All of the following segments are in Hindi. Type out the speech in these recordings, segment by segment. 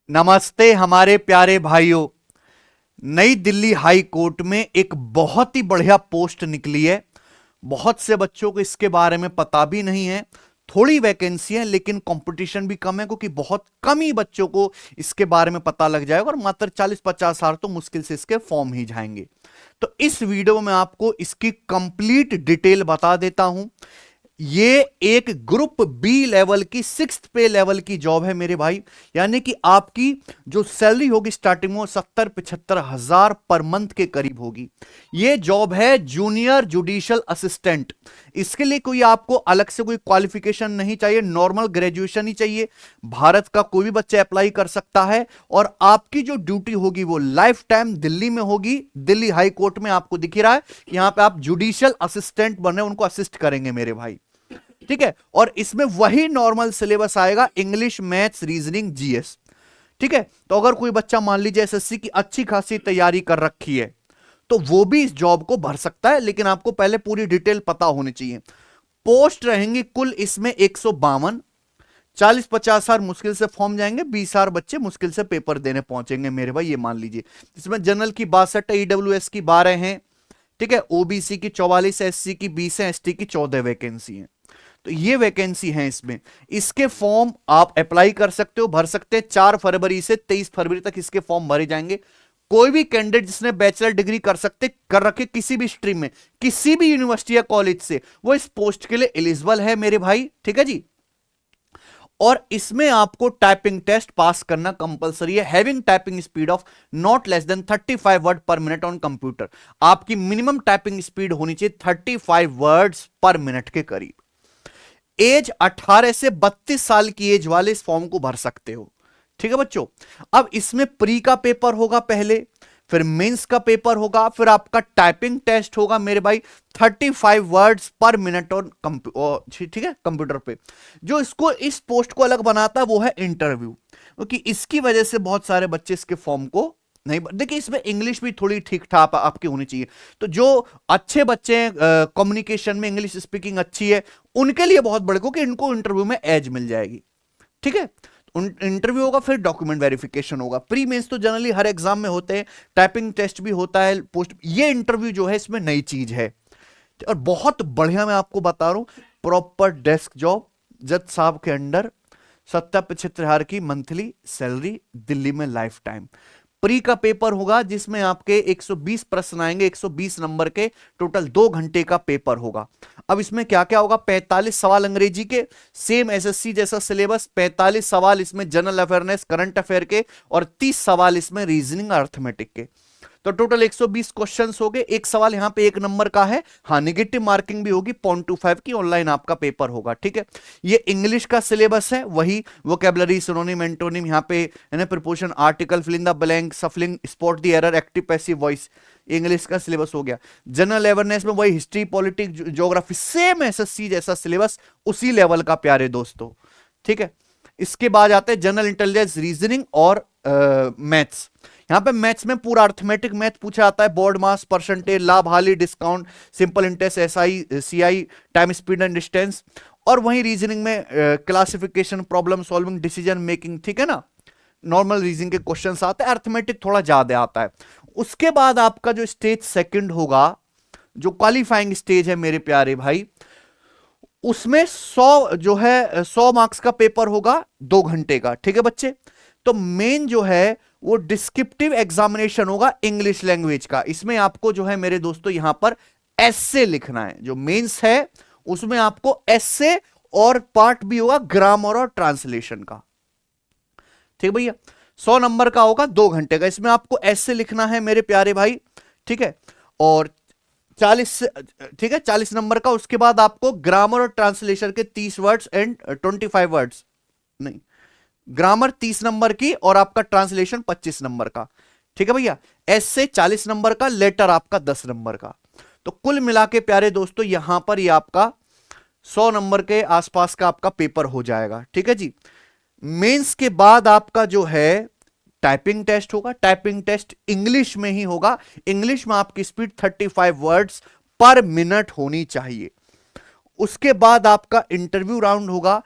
नमस्ते हमारे प्यारे भाइयों। नई दिल्ली हाई कोर्ट में एक बहुत ही बढ़िया पोस्ट निकली है। बहुत से बच्चों को इसके बारे में पता भी नहीं है। थोड़ी वैकेंसी है लेकिन कंपटीशन भी कम है, क्योंकि बहुत कम ही बच्चों को इसके बारे में पता लग जाएगा और मात्र 40-50 साल तो मुश्किल से इसके फॉर्म ही जाएंगे। तो इस वीडियो में आपको इसकी कंप्लीट डिटेल बता देता हूं। ये एक ग्रुप बी लेवल की 6th पे लेवल की जॉब है मेरे भाई। यानी कि आपकी जो सैलरी होगी स्टार्टिंग में 70-75 हजार पर मंथ के करीब होगी। ये जॉब है जूनियर जुडिशियल असिस्टेंट। इसके लिए कोई आपको अलग से कोई क्वालिफिकेशन नहीं चाहिए, नॉर्मल ग्रेजुएशन ही चाहिए। भारत का कोई भी बच्चा अप्लाई कर सकता है और आपकी जो ड्यूटी होगी वो लाइफ टाइम दिल्ली में होगी। दिल्ली हाई कोर्ट में आपको दिख रहा है, यहां पे आप जुडिशियल असिस्टेंट बन रहे, उनको असिस्ट करेंगे मेरे भाई। ठीक है, और इसमें वही नॉर्मल सिलेबस आएगा, इंग्लिश, मैथ्स, रीजनिंग, जीएस। ठीक है, तो अगर कोई बच्चा मान लीजिए एसएससी की अच्छी खासी तैयारी कर रखी है तो वो भी इस जॉब को भर सकता है, लेकिन आपको पहले पूरी डिटेल पता होनी चाहिए। पोस्ट रहेंगी कुल इसमें 152। 40-50 हजार मुश्किल से फॉर्म जाएंगे, 20 हजार बच्चे मुश्किल से पेपर देने पहुंचेंगे मेरे भाई, ये मान लीजिए। इसमें जनरल की 62 है, ईडब्ल्यूएस की 12 हैं। ठीक है, ओबीसी की 44, एससी की 20 है, एसटी की 14 वैकेंसी है। तो ये वैकेंसी है इसमें। इसके फॉर्म आप अप्लाई कर सकते हो, भर सकते हैं। 4 फरवरी से 23 फरवरी तक इसके फॉर्म भरे जाएंगे। कोई भी कैंडिडेट जिसने बैचलर डिग्री कर रखे किसी भी स्ट्रीम में, किसी भी यूनिवर्सिटी या कॉलेज से, वो इस पोस्ट के लिए एलिजिबल है मेरे भाई। ठीक है जी। और इसमें आपको टाइपिंग टेस्ट पास करना कंपलसरी है। Having typing speed of not less than 35 word पर मिनट ऑन कंप्यूटर। आपकी मिनिमम टाइपिंग स्पीड होनी चाहिए 35 वर्ड्स पर मिनट के करीब। एज 18 से 32 साल की एज वाले इस फॉर्म को भर सकते हो। ठीक है बच्चों। अब इसमें प्री का पेपर होगा पहले, फिर मेंस का पेपर होगा, फिर आपका टाइपिंग टेस्ट होगा मेरे भाई 35 वर्ड्स पर मिनट ऑन ठीक है कंप्यूटर पे। जो इसको इस पोस्ट को अलग बनाता है वो है इंटरव्यू, क्योंकि इसकी वजह से बहुत सारे बच्चे इसके फॉर्म को नहीं। देखिए इसमें इंग्लिश भी थोड़ी ठीक ठाक आपकी होनी चाहिए। तो जो अच्छे बच्चे हैं कम्युनिकेशन में, इंग्लिश स्पीकिंग अच्छी है, उनके लिए बहुत बड़े, क्योंकि इनको इंटरव्यू में एज मिल जाएगी। ठीक है, इंटरव्यू होगा, फिर डॉक्यूमेंट वेरिफिकेशन होगा। प्री मेंस तो जनरली हर एग्जाम में होते हैं, टाइपिंग टेस्ट भी होता है, पोस्ट। ये इंटरव्यू जो है इसमें नई चीज है और बहुत बढ़िया। मैं आपको बता रहा हूं, प्रॉपर डेस्क जॉब, जज साहब के अंडर, 70-75 हजार की मंथली सैलरी, दिल्ली में लाइफ टाइम। प्री का पेपर होगा जिसमें आपके 120 प्रश्न आएंगे, 120 नंबर के, टोटल 2 घंटे का पेपर होगा। अब इसमें क्या क्या होगा? 45 सवाल अंग्रेजी के, सेम एसएससी जैसा सिलेबस। 45 सवाल इसमें जनरल अवेयरनेस, करंट अफेयर के, और 30 सवाल इसमें रीजनिंग, अर्थमेटिक के। तो टोटल 120 क्वेश्चंस हो गए। एक सवाल यहां पे 1 नंबर का है, हाँ नेगेटिव मार्किंग भी होगी, 0.25 की। ऑनलाइन आपका पेपर होगा। ठीक है, ये इंग्लिश का सिलेबस है, वही वोकैबुलरी, सिनोनिम, एंटोनिम, यहाँ पे preposition, article, fill in the blank, shuffling, spot the error, active passive voice. English का सिलेबस हो गया। जनरल अवेयरनेस में वही history, politics, geography, same SSC जैसा सिलेबस, उसी लेवल का प्यारे दोस्तों। ठीक है, इसके बाद आते हैं जनरल इंटेलिजेंस, रीजनिंग और मैथ्स। यहां पे मैथ्स में पूरा अर्थमेटिक मैथ पूछा जाता है, बोर्ड मास, परसेंटेज, लाभ, हाली, discount, simple interest, SI, CI, time, speed and distance. और वहीं रीजनिंग में classification, problem solving, decision making. ठीक है ना, नॉर्मल रीजनिंग के क्वेश्चंस आते हैं। अर्थमेटिक थोड़ा ज्यादा आता है। उसके बाद आपका जो स्टेज सेकंड होगा, जो क्वालिफाइंग स्टेज है मेरे प्यारे भाई, उसमें 100 जो है 100 मार्क्स का पेपर होगा, 2 घंटे का। ठीक है बच्चे। तो मेन जो है वो डिस्क्रिप्टिव एग्जामिनेशन होगा इंग्लिश लैंग्वेज का। इसमें आपको जो है मेरे दोस्तों यहां पर एस्से लिखना है। जो मेंस है उसमें आपको एस्से और पार्ट भी होगा ग्रामर और ट्रांसलेशन का। ठीक भैया, 100 नंबर का होगा, 2 घंटे का। इसमें आपको एस्से लिखना है मेरे प्यारे भाई। ठीक है, और 40, ठीक है, 40 नंबर का। उसके बाद आपको ग्रामर और ट्रांसलेशन के 30 वर्ड्स एंड 25 वर्ड्स, नहीं, ग्रामर 30 नंबर की और आपका ट्रांसलेशन 25 नंबर का। ठीक है भैया, ऐसे 40 नंबर का, लेटर आपका 10 नंबर का। तो कुल मिला के प्यारे दोस्तों यहां पर ये आपका 100 नंबर के आसपास का आपका पेपर हो जाएगा। ठीक है जी। मेंस के बाद आपका जो है टाइपिंग टेस्ट होगा। टाइपिंग टेस्ट इंग्लिश में ही होगा। इंग्लिश में आपकी स्पीड 35 वर्ड्स पर मिनट होनी चाहिए। उसके बाद आपका इंटरव्यू राउंड होगा।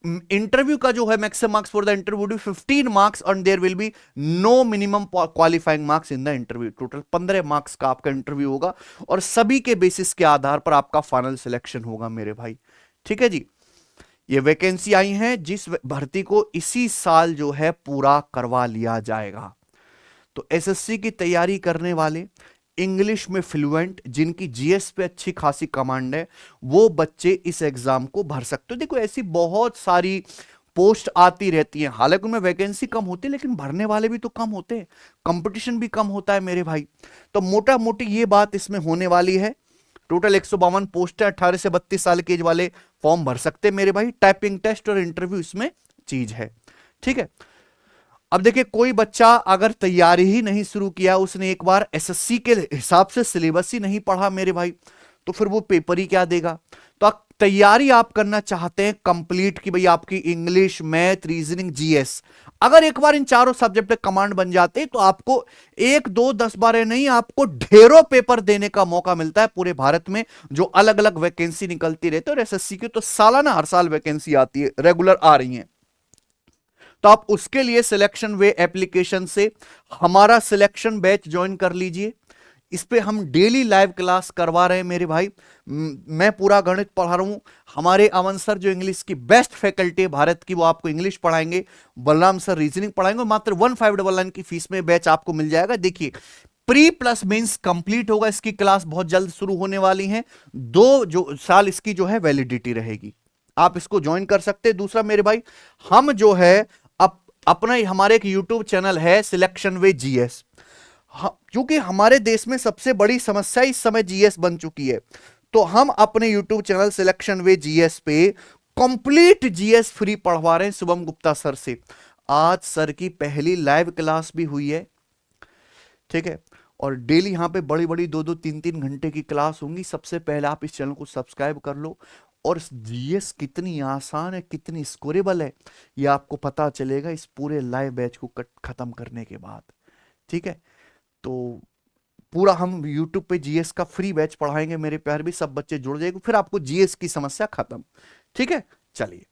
इंटरव्यू का जो है maximum marks for the interview be 15 marks and there will be no minimum qualifying marks in the interview. Total 15 marks का आपका इंटरव्यू होगा और सभी के बेसिस के आधार पर आपका फाइनल सिलेक्शन होगा मेरे भाई। ठीक है जी, ये वैकेंसी आई है जिस भर्ती को इसी साल जो है पूरा करवा लिया जाएगा। तो एसएससी की तैयारी करने वाले, इंग्लिश में फ्लुएंट, जिनकी जीएस पे अच्छी खासी कमांड है, वो बच्चे इस एग्जाम को भर सकते हो। देखो ऐसी बहुत सारी पोस्ट आती रहती हैं, हालांकि उनमें वैकेंसी कम होती है लेकिन भरने वाले भी तो कम होते हैं, कंपटीशन भी कम होता है मेरे भाई। तो मोटा मोटी ये बात इसमें होने वाली है। टोटल 152 पोस्ट है, 18 से 32 साल के एज वाले फॉर्म भर सकते हैं मेरे भाई। टाइपिंग टेस्ट और इंटरव्यू इसमें चीज है। ठीक है, अब देखिए कोई बच्चा अगर तैयारी ही नहीं शुरू किया, उसने एक बार एसएससी के हिसाब से सिलेबस ही नहीं पढ़ा मेरे भाई, तो फिर वो पेपर ही क्या देगा। तो तैयारी आप करना चाहते हैं कंप्लीट कि भाई आपकी इंग्लिश, मैथ, रीजनिंग, जीएस, अगर एक बार इन चारों सब्जेक्ट पे कमांड बन जाते हैं तो आपको 1, 2, 10, 12 नहीं, आपको ढेरों पेपर देने का मौका मिलता है पूरे भारत में, जो अलग अलग वैकेंसी निकलती रहती है। और एसएससी की तो सालाना हर साल वैकेंसी आती है, रेगुलर आ रही है। तो आप उसके लिए सिलेक्शन वे एप्लीकेशन से हमारा सिलेक्शन बैच ज्वाइन कर लीजिए। इस पे हम डेली लाइव क्लास करवा रहे हैं मेरे भाई। मैं पूरा गणित पढ़ा रहा हूं, हमारे अमन सर जो इंग्लिश की बेस्ट फैकल्टी है भारत की, वो आपको इंग्लिश पढ़ाएंगे, बलराम सर रीजनिंग पढ़ाएंगे। मात्र 1599 की फीस में बैच आपको मिल जाएगा। देखिए प्री प्लस मेंस कंप्लीट होगा, इसकी क्लास बहुत जल्द शुरू होने वाली है, 2 साल इसकी जो है वैलिडिटी रहेगी। आप इसको ज्वाइन कर सकते हैं। दूसरा मेरे भाई, हम जो है अपना हमारे एक यूट्यूब चैनल है सिलेक्शन वे जीएस, क्योंकि हमारे देश में सबसे बड़ी समस्या इस समय जीएस बन चुकी है, तो हम अपने यूट्यूब चैनल सिलेक्शन वे जीएस पे कंप्लीट जीएस फ्री पढ़वा रहे हैं शुभम गुप्ता सर से। आज सर की पहली लाइव क्लास भी हुई है। ठीक है, और डेली यहां पे बड़ी बड़ी 2-2, 3-3 घंटे की क्लास होंगी। सबसे पहले आप इस चैनल को सब्सक्राइब कर लो, और जीएस कितनी आसान है, कितनी स्कोरेबल है, ये आपको पता चलेगा इस पूरे लाइव बैच को खत्म करने के बाद। ठीक है, तो पूरा हम यूट्यूब पे जीएस का फ्री बैच पढ़ाएंगे मेरे प्यार भी, सब बच्चे जुड़ जाएंगे, फिर आपको जीएस की समस्या खत्म। ठीक है, चलिए,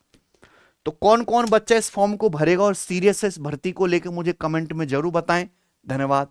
तो कौन कौन बच्चा इस फॉर्म को भरेगा और सीरियस है इस भर्ती को लेकर, मुझे कमेंट में जरूर बताएं। धन्यवाद।